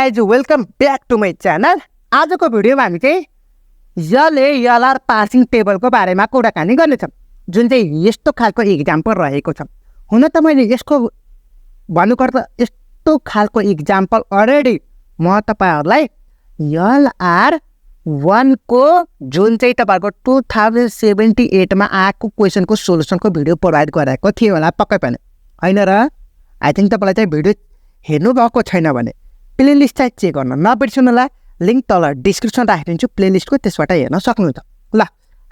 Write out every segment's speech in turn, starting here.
Guys welcome back to my channel. आजको भिडियोमा हामी चाहिँ LALR पार्सिङ टेबलको बारेमा कुराकानी गर्नेछौँ, जुन चाहिँ यस्तो खालको इक्जाम्पल रहेको छ। हुन त मैले यसको भन्नुपर्दा यस्तो खालको इक्जाम्पल अलरेडी म तपाईँहरूलाई LR1 को जुन चाहिँ तपाईँहरूको 2078 मा आएको क्वेसनको सोल्युसनको भिडियो प्रोभाइड गराएको थिएँ होला पक्कै पनि, होइन र? आई थिङ्क तपाईँलाई चाहिँ भिडियो हेर्नु भएको छैन भने प्लेलिस्ट चाहिँ चेक गर्न नबिर्सनु होला। लिङ्क तल डिस्क्रिप्सन राखिदिन्छु प्लेलिस्टको, त्यसबाट हेर्न सक्नुहुन्छ। ल,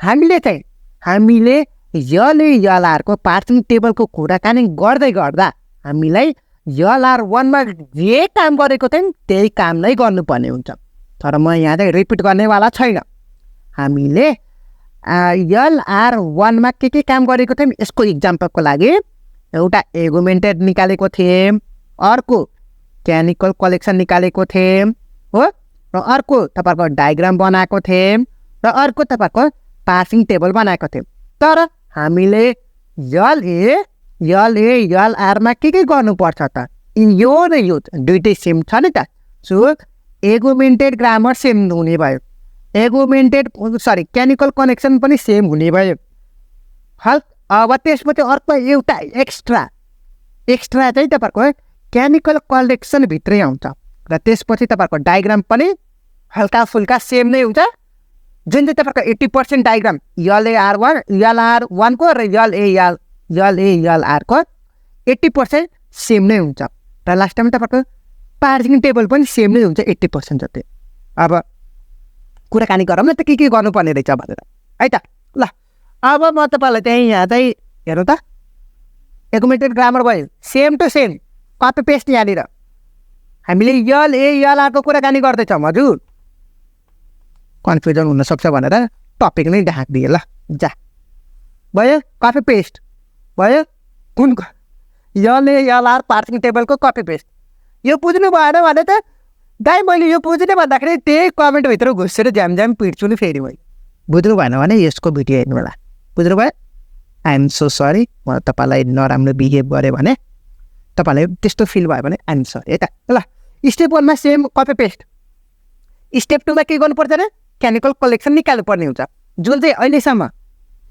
हामीले LALR को पार्सिङ टेबलको कुराकानी गर्दै गर्दा हामीलाई LR1 मा जे काम गरेको थियौँ त्यही काम नै गर्नुपर्ने हुन्छ। तर म यहाँ चाहिँ रिपिट गर्नेवाला छैन। हामीले LR1 मा के काम गरेको थियौँ यसको इक्जाम्पलको लागि एउटा एगुमेन्टेड निकालेको थियौँ, अर्को केमिकल कलेक्सन निकालेको थियौँ हो, र अर्को तपाईँको डायग्राम बनाएको थियौँ, र अर्को तपाईँको पार्सिङ टेबल बनाएको थियौँ। तर हामीले LALR मा के गर्नुपर्छ त? यो र यो दुइटै सेम छ नि त। सो एगुमेन्टेड ग्रामर सेम हुने भयो, केमिकल कनेक्सन पनि सेम हुने भयो। अब त्यसपछि अर्को एउटा एक्स्ट्रा चाहिँ तपाईँहरूको केमिकल कलेक्सनभित्रै आउँछ, र त्यसपछि तपाईँहरूको डायग्राम पनि हल्का फुल्का सेम नै हुन्छ, जुन चाहिँ तपाईँहरूको 80% डायग्राम LAR1 को र LALR को 80% सेम नै हुन्छ, र लास्ट टाइम तपाईँहरूको पार्सिङ टेबल पनि सेम नै हुन्छ 80% जति। अब कुराकानी गरौँ न त के गर्नुपर्ने रहेछ भनेर, है त। ल, अब म तपाईँलाई चाहिँ यहाँ चाहिँ हेर्नु त, एगुमेन्टेड ग्रामर भयो, same to same copy paste. यहाँनिर हामीले LALR को कुराकानी गर्दैछौँ। हजुर कन्फ्युजन हुनसक्छ भनेर टपिक नै ढाकिदिएँ। ल, जा भयो, कपी पेस्ट भयो। कुन LALR पार्सिङ टेबलको कपी पेस्ट। यो बुझ्नु भएन भने त दाइ मैले यो बुझ्ने भन्दाखेरि त्यही कमेन्टभित्र घुसेर झ्याम पिट्छु नि फेरि मैले। बुझ्नु भएन भने यसको भिडियो हेर्नु होला। बुझ्नुभयो? I'm so sorry. म तपाईँलाई नराम्रो बिहेभ गरेँ भने, तपाईँलाई त्यस्तो फिल भयो भने आइएम सरी, है त। ल, स्टेप 1 मा सेम कपी पेस्ट। स्टेप 2 मा के गर्नुपर्छ अरे? केमिकल कलेक्सन निकाल्नु पर्ने हुन्छ, जुन चाहिँ अहिलेसम्म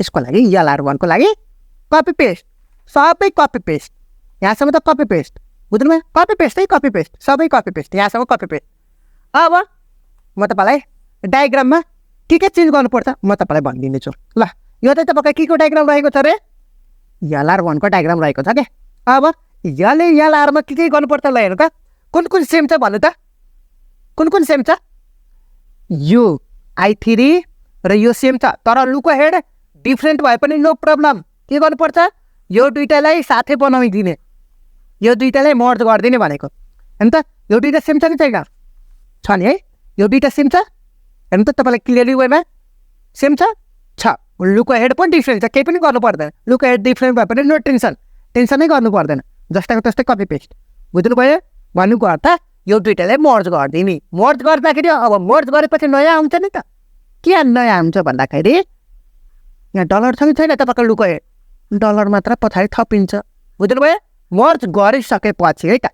यसको लागि LR1 को लागि कपी पेस्ट, सबै कपी पेस्ट। यहाँसम्म त कपी पेस्ट, बुझ्नुभयो? कपी पेस्ट, सबै कपी पेस्ट, यहाँसम्म कपी पेस्ट। अब म तपाईँलाई डायग्राममा के चेन्ज गर्नुपर्छ म तपाईँलाई भनिदिनेछु। ल, यो चाहिँ तपाईँको के को डायग्राम रहेको छ अरे? LR1 को डायग्राम रहेको छ क्या। अब LALR मा के गर्नुपर्छ ल हेर्नु त, कुन सेम छ भन्नु त? कुन सेम छ? यो I3 र यो सेम छ, तर लुको हेड डिफ्रेन्ट भए पनि नो प्रब्लम। के गर्नुपर्छ? यो दुइटालाई साथै बनाइदिने, यो दुइटालाई मर्ज गरिदिने भनेको। हेर्नु त, यो दुइटा सेम छ कि छैन? छ नि है, यो दुइटा सेम छ। हेर्नु त, तपाईँलाई क्लियरली वेमा सेम छ। लुको हेड पनि डिफ्रेन्ट छ, केही पनि गर्नु पर्दैन। लुको हेड डिफ्रेन्ट भए पनि नो टेन्सनै गर्नु पर्दैन, जस्ताको त्यस्तै कपी पेस्ट। बुझ्नुभयो? भन्नुको अर्थ यो दुइटालाई मर्ज गरिदिने। मर्ज गर्दाखेरि अब मर्ज गरेपछि नयाँ आउँछ नि त। के नयाँ आउँछ भन्दाखेरि यहाँ डलर छ कि छैन तपाईँको लुको हेड? डलर मात्र पछाडि थपिन्छ। बुझ्नुभयो? मर्ज गरिसकेपछि, है त।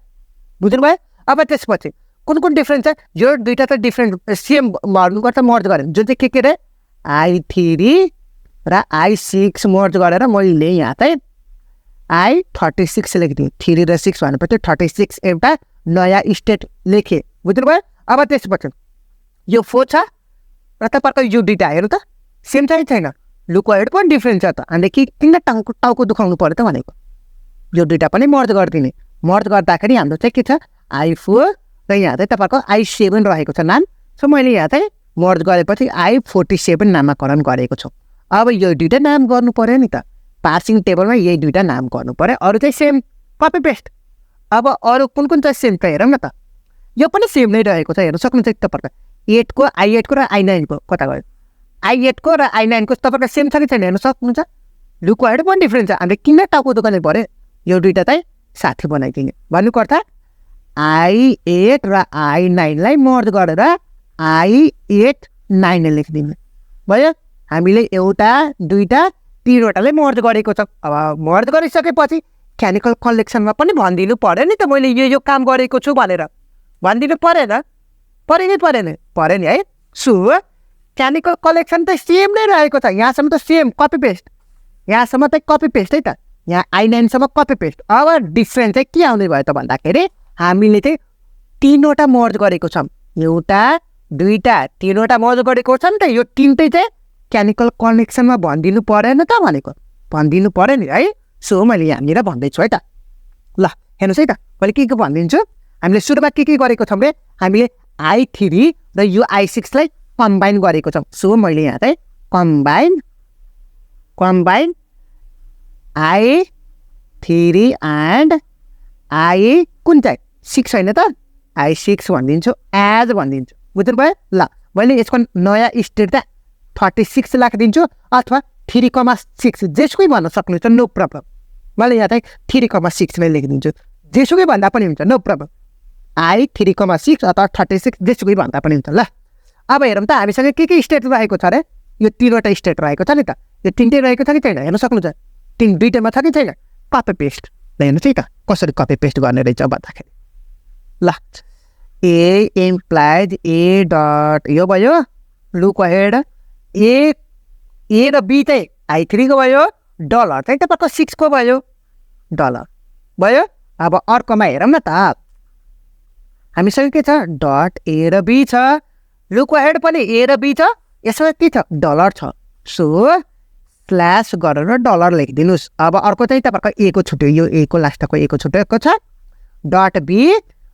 बुझ्नुभयो? अब त्यसपछि कुन डिफ्रेन्ट छ? यो दुइटा त डिफ्रेन्ट सेम भन्नुपर्छ मर्ज गरेर, जुन चाहिँ के अरे I3 र I6 मर्ज गरेर मैले यहाँ चाहिँ I36 लेखिदिएँ। 3 र 6 भनेपछि 36 एउटा नयाँ स्टेट लेखेँ। बुझ्नुभयो? अब त्यसपछि यो 4 छ र तपाईँको यो दुइटा हेर्नु त सेम छ कि छैन? लुको हेड पनि डिफ्रेन्ट छ त, हामीले किन टाउको दुखाउनु पऱ्यो त भनेको। यो दुइटा पनि मर्ज गरिदिने। मर्ज गर्दाखेरि हाम्रो चाहिँ के छ? I4 र यहाँ चाहिँ तपाईँको I7 रहेको छ नाम। सो मैले यहाँ चाहिँ मर्ज गरेपछि I47 नामाकरण गरेको छु। अब यो दुइटा नाम गर्नु पऱ्यो नि त, पार्सिङ टेबलमा यही दुइटा नाम गर्नु पऱ्यो, अरू चाहिँ सेम कपी पेस्ट। अब अरू कुन चाहिँ सेम त हेरौँ न त। यो पनि सेम नै रहेको छ, हेर्नु सक्नुहुन्छ तपाईँको I8 को र I9 को कता गयो? I8 को र I9 को तपाईँको सेम छ कि छैन हेर्नु सक्नुहुन्छ? लुको हेड पनि डिफ्रेन्ट छ, हामीले किन टाउको दोकाने पऱ्यो? यो दुइटा चाहिँ साथी बनाइदिने भन्नुको अर्थ I8 र I9 लाई मर्ज गरेर I8-9 लेखिदिने भयो। हामीले एउटा दुइटा तिनवटालाई मर्ज गरेको छ। अब मर्ज गरिसकेपछि केमिकल कलेक्सनमा पनि भनिदिनु पर्यो नि त मैले यो काम गरेको छु भनेर। भनिदिनु परेन परेन है। सो क्यानिकल कलेक्सन त सेम नै रहेको छ, यहाँसम्म त सेम कपी पेस्ट, यहाँसम्म त कपी पेस्ट है त, यहाँ I9 सम्म कपी पेस्ट। अब डिफ्रेन्स चाहिँ के आउने भयो त भन्दाखेरि हामीले चाहिँ 3वटा मर्ज गरेको छौँ, एउटा दुईटा 3वटा मर्ज गरेको छ नि त। यो 3टै चाहिँ क्यानिकल कनेक्सनमा भनिदिनु परेन त भनेको, भनिदिनु पऱ्यो नि है। सो मैले यहाँनिर भन्दैछु है त। ल हेर्नुहोस् है त, मैले के भनिदिन्छु। हामीले सुरुमा के गरेको छौँ रे, हामीले I3 र यो I6 लाई कम्बाइन गरेको छौँ। सो मैले यहाँ चाहिँ कम्बाइन I3 एन्ड I कुन चाहिँ 6 होइन त, I6 भनिदिन्छु, एज भनिदिन्छु, बुझ्नु भयो। ल मैले यसको नयाँ स्टेट चाहिँ 36 राखिदिन्छु अथवा 3,6 जेसुकै भन्न सक्नुहुन्छ, नो प्रब्लम। मैले यहाँ चाहिँ 3,6 नै लेखिदिन्छु, जेसुकै भन्दा पनि हुन्छ, नो प्रब्लम। I3,6 अथवा 36 जेसुकै भन्दा पनि हुन्छ। ल अब हेरौँ त हामीसँग के स्टेट रहेको छ अरे, यो 3वटा स्टेट रहेको छ नि त, यो 3टै रहेको छ कि छैन हेर्न सक्नुहुन्छ, 3 दुईटैमा छ कि छैन। कपी पेस्ट ल हेर्नुहोस् है त कसरी कपी पेस्ट गर्ने रहेछ भन्दाखेरि। ल ए इम्प्लाइज ए डट यो भयो, लुक अहेड ए र बी चाहिँ I3 को भयो, डलर चाहिँ तपाईँको 6 को भयो, डलर भयो। अब अर्कोमा हेरौँ न त, हामीसँग के छ, डट ए र बी छ, लुक अहेड पनि ए र बी छ, यसमा के छ, डलर छ। सो स्ल्यास गरेर डलर लेखिदिनुहोस्। अब अर्को चाहिँ तपाईँको ए को छुट्यो, यो ए को लास्टको ए को छुट्याएको छ, डट बी,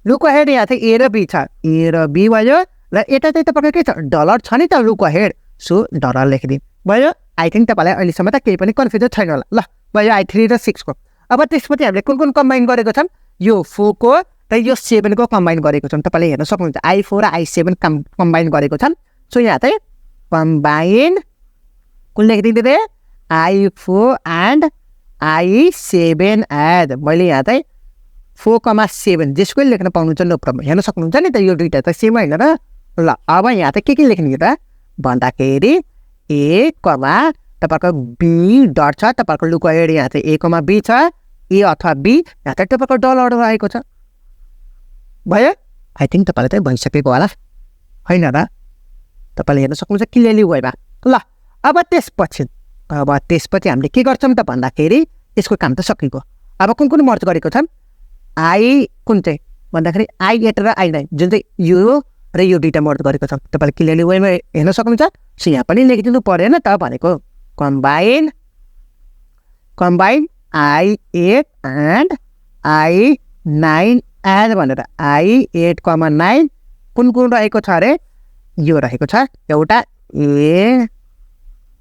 लुक अहेड यहाँ चाहिँ ए र बी छ, ए र बी भयो, र यता चाहिँ तपाईँको के छ, डलर छ नि त लुक अहेड, सो डलर लेखिदिनु भयो। आई थिङ्क तपाईँलाई अहिलेसम्म त केही पनि कन्फ्युजन छैन होला। ल भयो I3 र 6 को। अब त्यसपछि हामीले कुन कम्बाइन गरेको छौँ, यो 4 को र यो 7 को कम्बाइन गरेको छौँ। तपाईँले हेर्न सक्नुहुन्छ I4 र I7 कम्बाइन गरेको छौँ। सो यहाँ चाहिँ कम्बाइन कुन लेखिदिँदै थिएँ, I4 एन्ड I7 एड, मैले यहाँ चाहिँ 4,7 जेसुकै लेख्न पाउनुहुन्छ, नो प्रब्लम। हेर्न सक्नुहुन्छ नि त यो दुईटा त सेम होइन र। ल अब यहाँ चाहिँ के लेख्ने त भन्दाखेरि ए कमा तपाईँको बी डट छ, तपाईँको लुक अहेड यहाँ चाहिँ ए कमा बी छ, ए अथवा बी, यहाँ चाहिँ तपाईँको डलर रहेको छ, भयो। आई थिङ्क तपाईँलाई चाहिँ भइसकेको होला होइन र, तपाईँले हेर्न सक्नुहुन्छ क्लियरली वेमा। ल अब त्यसपछि हामीले के गर्छौँ त भन्दाखेरि यसको काम त सकिएको। अब कुन मर्ज गरेको छौँ, आई कुन चाहिँ भन्दाखेरि I8 र I9 जुन चाहिँ यो र यो दुईटा मर्ज गरेको छौँ। तपाईँले क्लियरली वेमा हेर्न सक्नुहुन्छ। सो यहाँ पनि लेखिदिनु परेन त भनेको, combine I8 and I9 add भनेर, I8,9 कुन रहेको छ अरे, यो रहेको छ एउटा ए,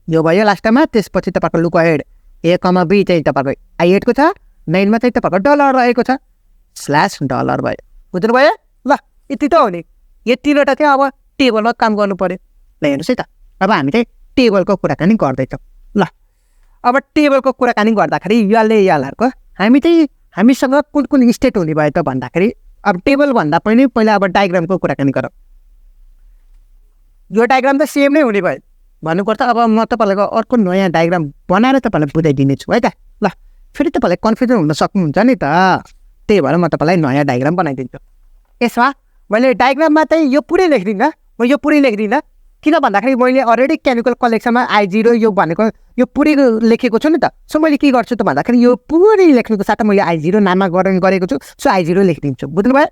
यो भयो लास्टमा। त्यसपछि तपाईँको look ahead a comma b चाहिँ तपाईँको I8 को छ, 9 मा चाहिँ तपाईँको डलर रहेको छ, स्ल्यास डलर भयो, बुझ्नु भयो। ल यति त हो नि, यो 3वटा चाहिँ अब टेबलमा काम गर्नु पर्यो। ल हेर्नुहोस् है त, अब हामी चाहिँ टेबलको कुराकानी गर्दैछौँ। ल अब टेबलको कुराकानी गर्दाखेरि LALR हामीसँग कुन स्टेट हुने भयो त भन्दाखेरि, अब टेबल भन्दा पनि पहिला अब डायग्रामको कुराकानी गरौँ। यो डायग्राम त सेम नै हुने भयो भन्नुपर्छ। अब म तपाईँलाई अर्को नयाँ डायग्राम बनाएर तपाईँलाई बुझाइदिने छु है त। ल फेरि तपाईँलाई कन्फ्युजन हुन सक्नुहुन्छ नि त, त्यही भएर म तपाईँलाई नयाँ डायग्राम बनाइदिन्छु। यसमा मैले डायग्राममा चाहिँ यो पुरै लेख्दिनँ, म यो पुरै लेख्दिनँ, किन भन्दाखेरि मैले अलरेडी केमिकल कलेक्सनमा I0 यो भनेको यो पुरै लेखेको छु नि त। सो मैले के गर्छु त भन्दाखेरि यो पुरै लेख्नुको साथै मैले I0 नाममा गरेको छु, सो I0 लेखिदिन्छु, बुझ्नु भयो।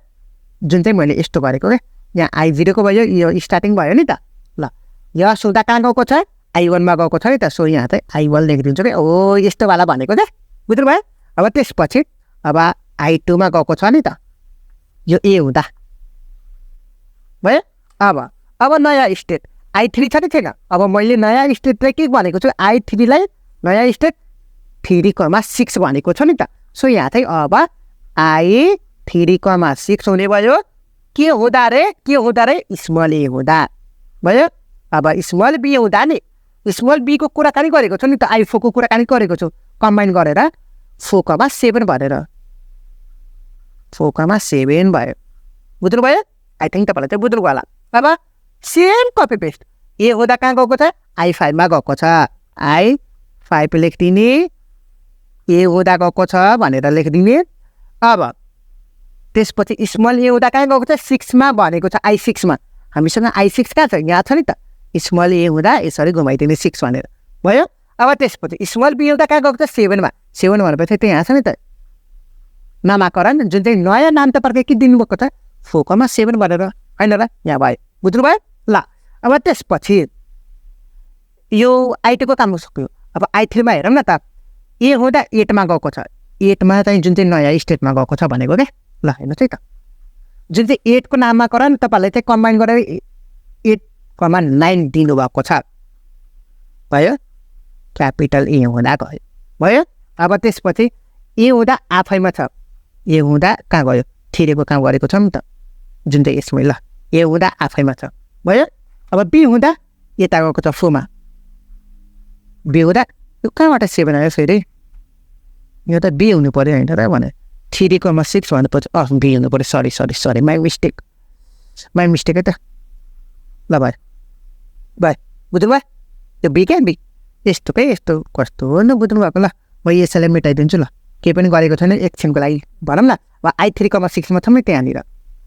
जुन चाहिँ मैले यस्तो गरेको क्या, यहाँ I0 को भयो, यो स्टार्टिङ भयो नि त। ल यहाँ सुल्दा कहाँ गएको छ, I1 मा गएको छ नि त, सो यहाँ चाहिँ I1 लेखिदिन्छु क्या, हो यस्तोवाला भनेको क्या, बुझ्नु भयो। अब त्यसपछि अब I2 मा गएको छ नि त, यो ए हुँदा भयो। अब नयाँ स्टेट I3 छ नि छैन, अब मैले नयाँ स्टेट चाहिँ के भनेको छु, I3 लाई नयाँ स्टेट 3,6 भनेको छु नि त। सो यहाँ चाहिँ अब I3,6 हुने भयो, के हुँदा रे स्मल ए हुँदा भयो। अब स्मल बी हुँदा नि, स्मल बी को कुराकानी गरेको छु नि त, I4 को कुराकानी गरेको छु, कम्बाइन गरेर 4,7 भनेर 4,7 भयो, बुझ्नु भयो। आई थिङ्क तपाईँलाई चाहिँ बुझ्नु होला। अब सेम कपी पेस्ट, ए हुँदा कहाँ गएको छ, I5 मा गएको छ, I5 लेखिदिने, ए हुँदा गएको छ भनेर लेखिदिने। अब त्यसपछि स्मल ए हुँदा कहाँ गएको छ 6 मा भनेको छ I6 मा हामीसँग I6 कहाँ छ यहाँ छ नि त स्मल ए हुँदा यसरी घुमाइदिने 6 भनेर भयो अब त्यसपछि स्मल बी हुँदा कहाँ गएको छ 7 मा 7 भनेपछि त्यो यहाँ छ नि त नामाकरण जुन चाहिँ नयाँ नाम त प्रत्येक दिनुभएको छ 4,7 भनेर हैन र यहाँ भयो बुझ्नुभयो ल अब त्यसपछि यो I2 को काम सक्यो अब I3 मा हेरौँ न त ए हुँदा 8 मा गएको छ 8 मा चाहिँ जुन चाहिँ नयाँ स्टेटमा गएको छ भनेको के ल हेर्नुहोस् है त जुन चाहिँ 8 को नामकरण तपाईले चाहिँ कम्बाइन गरेर 8,9 दिनुभएको छ भयो क्यापिटल ए हुँदा गयो भयो अब त्यसपछि ए हुँदा आफैमा छ ए हुँदा कहाँ गयो 3 को काम गरेको छ नि त जुन चाहिँ यसमै ल ए हुँदा आफैमा छ भयो अब बी हुँदा यता गएको छ 4 मा बी हुँदा यो कहाँबाट 7 आयो फेरि यो त बी हुनु पर्यो हैन र भने 3,6 भनेपछि बी हुनु पर्यो सरी माई मिस्टेक है त ल भाइ बुझ्नुभयो यो बी क्या बी यस्तो के यस्तो कस्तो हो न बुझ्नु भएको ल म यसैलाई मेटाइदिन्छु ल केही पनि गरेको छैन एकछिनको लागि भनौँ न अब I3,6 मा छ नि त्यहाँनिर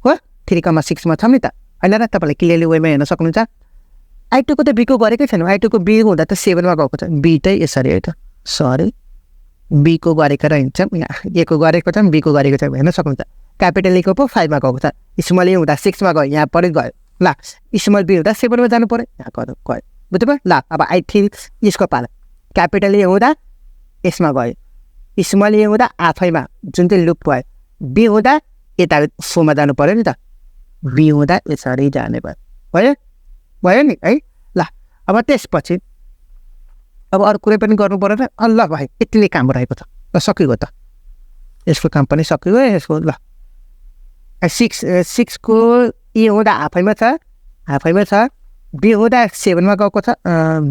हो 3,6 मा छ नि त हैन र तपाईँले क्लियरली वेमा हेर्न सक्नुहुन्छ I2 को त बी को गरेकै छैन I2 को बी हुँदा त 7 मा गएको छ बी चाहिँ यसरी है त सरी बी को गरेको रहन्छ यहाँ ए को गरेको छ बी को गरेको छ हेर्न सक्नुहुन्छ क्यापिटल ए को पो 5 मा गएको छ स्मल ए हुँदा 6 मा गयो यहाँ पनि गयो ल स्मल बी हुँदा 7 मा जानु पर्यो यहाँ गयो बुझ्नुभयो ल अब I3 यसको पाला क्यापिटल ए हुँदा यसमा गयो स्मल ए हुँदा आफैमा जुन चाहिँ लुप भयो बी हुँदा यता 4 मा जानु पर्यो नि त बी हुँदा यसरी जाने भयो नि है ल अब त्यसपछि अब अरू कुरै पनि गर्नु पर्यो र ल भाइ यति नै काम रहेको छ ल सकियो त यसको काम पनि सकियो यसको ल 6 को ए हुँदा आफैमा छ बी हुँदा 7 मा गएको छ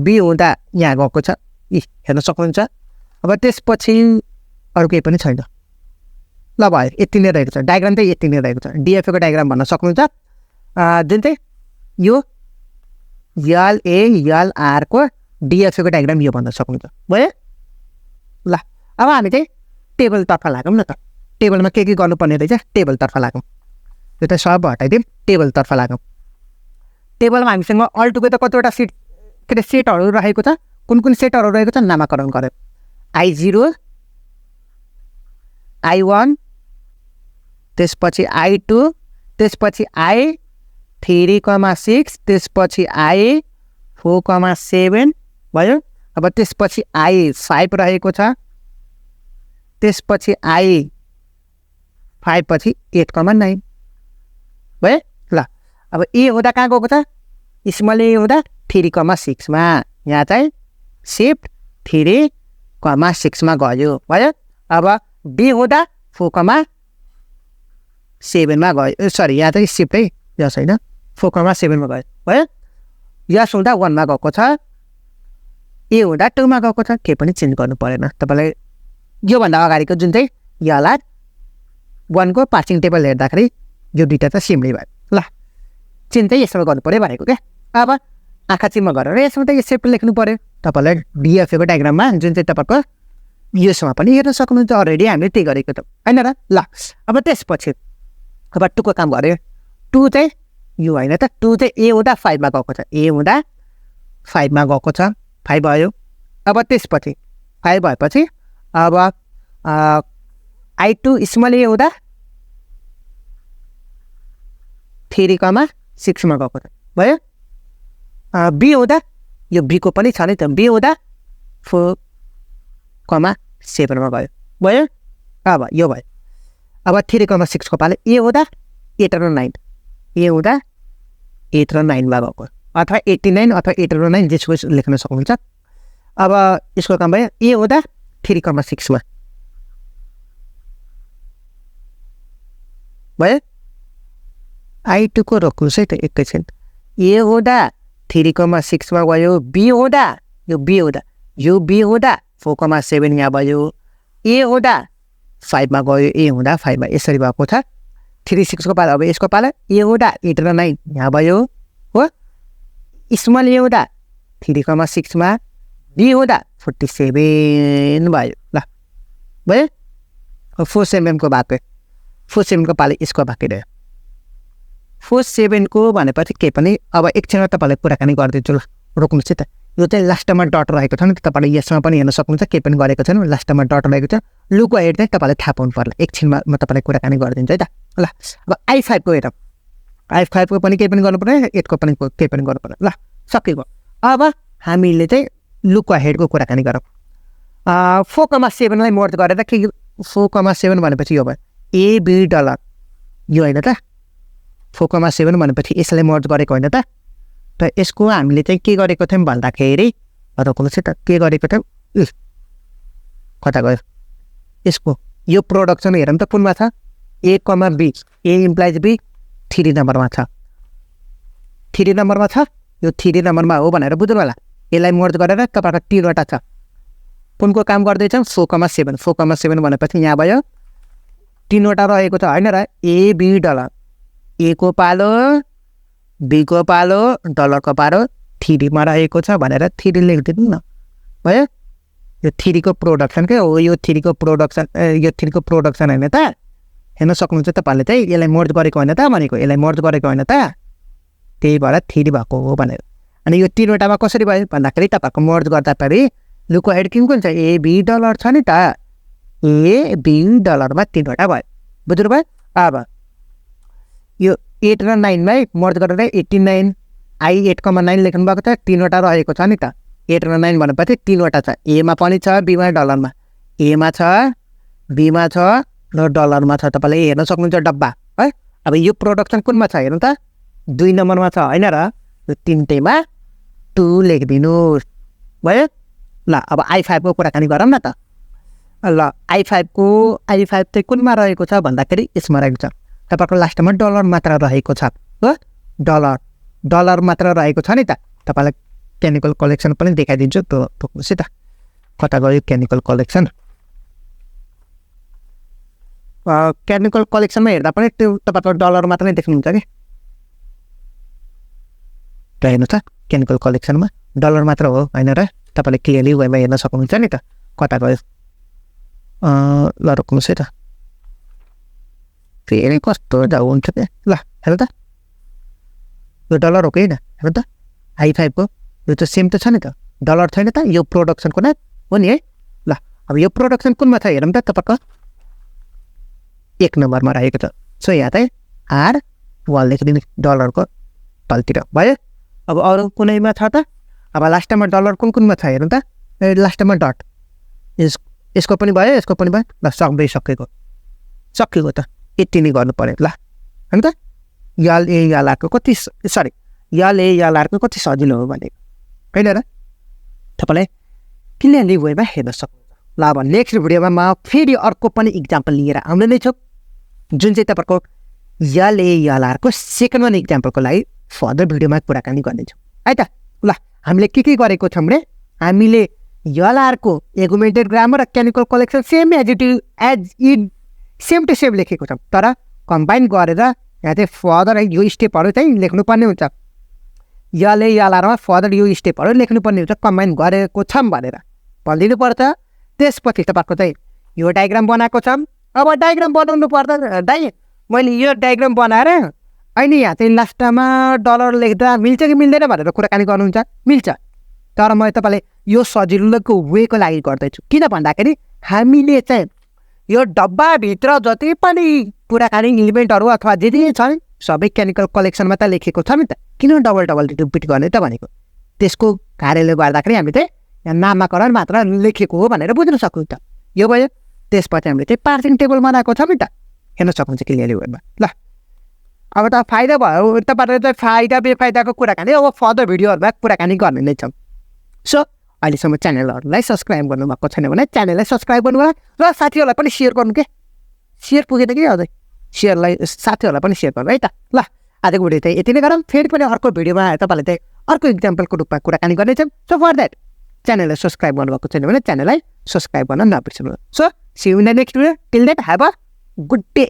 बी हुँदा यहाँ गएको छ हेर्न सक्नुहुन्छ अब त्यसपछि अरू केही पनि छैन ल भयो यति नै रहेको छ डायग्राम चाहिँ यति नै रहेको छ डिएफए को डायग्राम भन्न सक्नुहुन्छ जुन चाहिँ यो LALR को डिएफए को डायग्राम यो भन्न सक्नुहुन्छ भयो ल अब हामी चाहिँ टेबलतर्फ लागौँ न त टेबलमा के गर्नुपर्ने रहेछ टेबलतर्फ लागौँ यो त सब हटाइदिउँ टेबलतर्फ लागौँ टेबलमा हामीसँग अल टुगेदर कतिवटा सेटहरू रहेको छ कुन सेटहरू रहेको छ नामाकरण गर्यो I0 I1 त्यसपछि I2 त्यसपछि I3,6 त्यसपछि I4,7 भयो अब त्यसपछि I5 रहेको छ त्यसपछि I5 पछि 8,9 भयो ल अब ए हुँदा कहाँ गएको छ स्मल ए हुँदा 3,6 मा यहाँ चाहिँ शिफ्ट 3,6 मा गयो भयो अब बी हुँदा 4,7 मा गयो सरी यहाँ चाहिँ शिफ्ट है यस होइन 4,7 मा गयो भयो यस हुँदा 1 मा गएको छ ए हुँदा 2 मा गएको छ केही पनि चेन्ज गर्नु परेन तपाईँलाई योभन्दा अगाडिको जुन चाहिँ LALR 1 को पार्सिङ टेबल हेर्दाखेरि यो दुईटा त सेमै भयो ल चेन्ज चाहिँ यसमा गर्नु पऱ्यो भनेको क्या अब आँखा चिम्मा गरेर यसमा त यो सेप लेख्नु पऱ्यो तपाईँलाई डिएफए को डायग्राममा जुन चाहिँ तपाईँको यसमा पनि हेर्न सक्नुहुन्छ अलरेडी हामीले त्यही गरेको त होइन र ल अब त्यसपछि अब 2 को काम गऱ्यो 2 चाहिँ यो होइन त 2 चाहिँ ए हुँदा 5 मा गएको छ ए हुँदा 5 मा गएको छ 5 भयो अब त्यसपछि 5 भएपछि अब I2 स्मल ए हुँदा 3,6 मा गएको छ भयो बी हुँदा यो बी को पनि छ नि त बी हुँदा 4,7 मा गयो भयो अब यो भयो अब 3,6 को पाले ए हुँदा 8 र 9 ए हुँदा 8 र 9 मा गएको अथवा 89 अथवा 8 र 9 जेसको लेख्न सक्नुहुन्छ अब यसको काम भयो ए हुँदा 3,6 मा भयो I2 को रोक्नुहोस् है त एकैछिन ए हुँदा 3,6 मा गयो बी हुँदा यो बी हुँदा 4,7 यहाँ भयो ए हुँदा 5 मा गयो ए हुँदा 5 मा यसरी भएको छ 3,6 को पाला अब यसको पाला ए हुँदा 8 र 9 यहाँ भयो हो स्मल ए हुँदा 3,6 मा बी हुँदा 47 भयो ल भयो 4 को भएको 4 7 को पाले यसको बाँकी रह्यो 4 7 को भनेपछि के पनि अब एकछिनमा तपाईँलाई कुराकानी गरिदिन्छु ल रोक्नुहोस् है त यो चाहिँ लास्टमा डट रहेको छ नि तपाईँले यसमा पनि हेर्न सक्नुहुन्छ के पनि गरेको छैन लास्टमा डट रहेको छ लुक हेड चाहिँ तपाईँले थाहा पाउनु पर्ला एकछिनमा म तपाईँलाई कुराकानी गरिदिन्छु है त ल अब I5 को हेरौँ I5 को पनि केही पनि गर्नु पर्दैन 8 को पनि केही पनि गर्नु पर्दैन ल सकियो अब हामीले चाहिँ लुक हेडको कुराकानी गरौँ 4,7 लाई मर्ज गरेर के 4,7 भनेपछि यो भयो AB डलर यो होइन त 4,7 भनेपछि यसलाई मर्ज गरेको होइन त यसको हामीले चाहिँ के गरेको थियौँ भन्दाखेरि रोक्नुहोस् है त के गरेको थियौँ कता गयो यसको यो प्रोडक्सन हेरौँ त कुनमा छ A, B A implies B 3 नम्बरमा छ 3 नम्बरमा छ यो 3 नम्बरमा हो भनेर बुझ्नु होला यसलाई मर्ज गरेर तपाईँको 3वटा छ कुनको काम गर्दैछौँ 4,7 4,7 भनेपछि यहाँ भयो 3वटा रहेको छ होइन र AB डलर A को पालो B को पालो डलरको पालो 3 मा रहेको छ भनेर 3 लेखिदिनु न भयो यो 3 को प्रोडक्सन के हो यो 3 को प्रोडक्सन होइन त हेर्न सक्नुहुन्छ तपाईँले चाहिँ यसलाई मर्ज गरेको होइन त भनेको यसलाई मर्ज गरेको होइन त त्यही भएर 3 भएको हो भनेर अनि यो 3वटामा कसरी भयो भन्दाखेरि तपाईँको मर्ज गर्दाखेरि लुको हेड कुन छ AB डलर छ नि त AB डलरमा 3वटा भयो बुझ्नु भयो अब यो 8 र 9 लाई मर्ज गरेर 89 I 8,9 लेख्नु भएको छ 3वटा रहेको छ नि त 8 र 9 भनेपछि 3वटा छ A मा पनि छ B मा डलरमा A मा छ B मा छ र डलरमा छ तपाईँले हेर्न सक्नुहुन्छ डब्बा है अब यो प्रोडक्सन कुनमा छ हेर्नु त 2 नम्बरमा छ होइन र यो 3टेमा 2 लेखिदिनुहोस् भयो ल अब I5 को कुराकानी गरौँ न त ल I5 चाहिँ कुनमा रहेको छ भन्दाखेरि यसमा रहेको छ तपाईँको लास्टमा डलर मात्र रहेको छ हो डलर मात्र रहेको छ नि त तपाईँलाई केमिकल कलेक्सन पनि देखाइदिन्छु त्यो रोक्नुहोस् है त कता गयो केमिकल कलेक्सन केमिकल कलेक्सनमा हेर्दा पनि त्यो तपाईँको डलर मात्र नै देख्नुहुन्छ कि र हेर्नु त केमिकल कलेक्सनमा डलर मात्र हो होइन र तपाईँले क्लियरली वेबमा हेर्न सक्नुहुन्छ नि त कता गयो ल रोक्नुहोस् है त फेरि कस्तो हुन्छ क्या ल हेर्नु त यो डलर हो कि होइन हेर्नु त I5 को यो त सेम त छ नि त डलर छैन त यो प्रोडक्सनको न हो नि है ल अब यो प्रोडक्सन कुनमा छ हेरौँ त तपाईँको 1 नम्बरमा रहेको छ सो यहाँ चाहिँ R1 लेखिदिनु डलरको तलतिर भयो अब अरू कुनैमा छ त अब लास्टमा डलर कुनमा छ हेर्नु त लास्टमा डट यसको पनि भयो यसको पनि भयो ल सकिएको त यति नै गर्नु पर्यो ल होइन त LALR को कति LALR को कति सजिलो हो भनेको होइन र तपाईँलाई क्लियरली वेमा हेर्न सक्नुहुन्छ ल अब नेक्स्ट भिडियोमा म फेरि अर्को पनि इक्जाम्पल लिएर आउने नै छु जुन चाहिँ तपाईँको LALR को सेकेन्ड वान इक्जाम्पलको लागि फर्दर भिडियोमा कुराकानी गर्नेछौँ है त ल हामीले के गरेको छौँ रे हामीले LR को एगुमेन्टेड ग्रामर र canonical collection same same to same लेखेको छौँ तर कम्बाइन गरेर यहाँ चाहिँ फर्दर यो स्टेपहरू चाहिँ लेख्नुपर्ने हुन्छ LALRमा फर्दर यो स्टेपहरू लेख्नुपर्ने हुन्छ कम्बाइन गरेको छौँ भनेर भनिदिनु पर्छ त्यसपछि तपाईँको चाहिँ यो डायग्राम बनाएको छौँ अब डायग्राम बनाउनु पर्दा मैले यो डायग्राम बनाएर अहिले यहाँ चाहिँ लास्टमा डलर लेख्दा मिल्छ कि मिल्दैन भनेर कुराकानी गर्नुहुन्छ मिल्छ तर म तपाईँलाई यो सजिलोको वेको लागि गर्दैछु किन भन्दाखेरि हामीले चाहिँ यो डब्बाभित्र जति पनि कुराकानी इलिमेन्टहरू अथवा जे जे छ सबै केमिकल कलेक्सनमा त लेखेको छ नि त किन डबल रिपिट गर्ने त भनेको त्यसको कार्यले गर्दाखेरि हामी चाहिँ यहाँ नामाकरण मात्र लेखेको हो भनेर बुझ्न सक्नुहुन्छ यो भयो त्यसपछि हामीले चाहिँ पार्सिङ टेबल बनाएको छ नि त हेर्न सक्नुहुन्छ क्लियरली वेमा ल अब त फाइदा भयो तपाईँहरू चाहिँ फाइदा बेफाइदाको कुराकानी अब फर्दर भिडियोहरूमा कुराकानी गर्ने नै छौँ सो अहिलेसम्म च्यानलहरूलाई सब्सक्राइब गर्नुभएको छैन भने च्यानललाई सब्सक्राइब गर्नु होला र साथीहरूलाई पनि सेयर गर्नु के सेयर पुगेन कि अझै सेयरलाई साथीहरूलाई पनि सेयर गर्नु है त ल आजको भिडियो चाहिँ यति नै गरौँ फेरि पनि अर्को भिडियोमा तपाईँले चाहिँ अर्को इक्जाम्पलको रूपमा कुराकानी गर्नेछौँ सो फर द्याट च्यानललाई सब्सक्राइब गर्नुभएको छैन भने च्यानललाई सब्सक्राइब गर्न नबिर्सनु so see you in the next video till that have a good day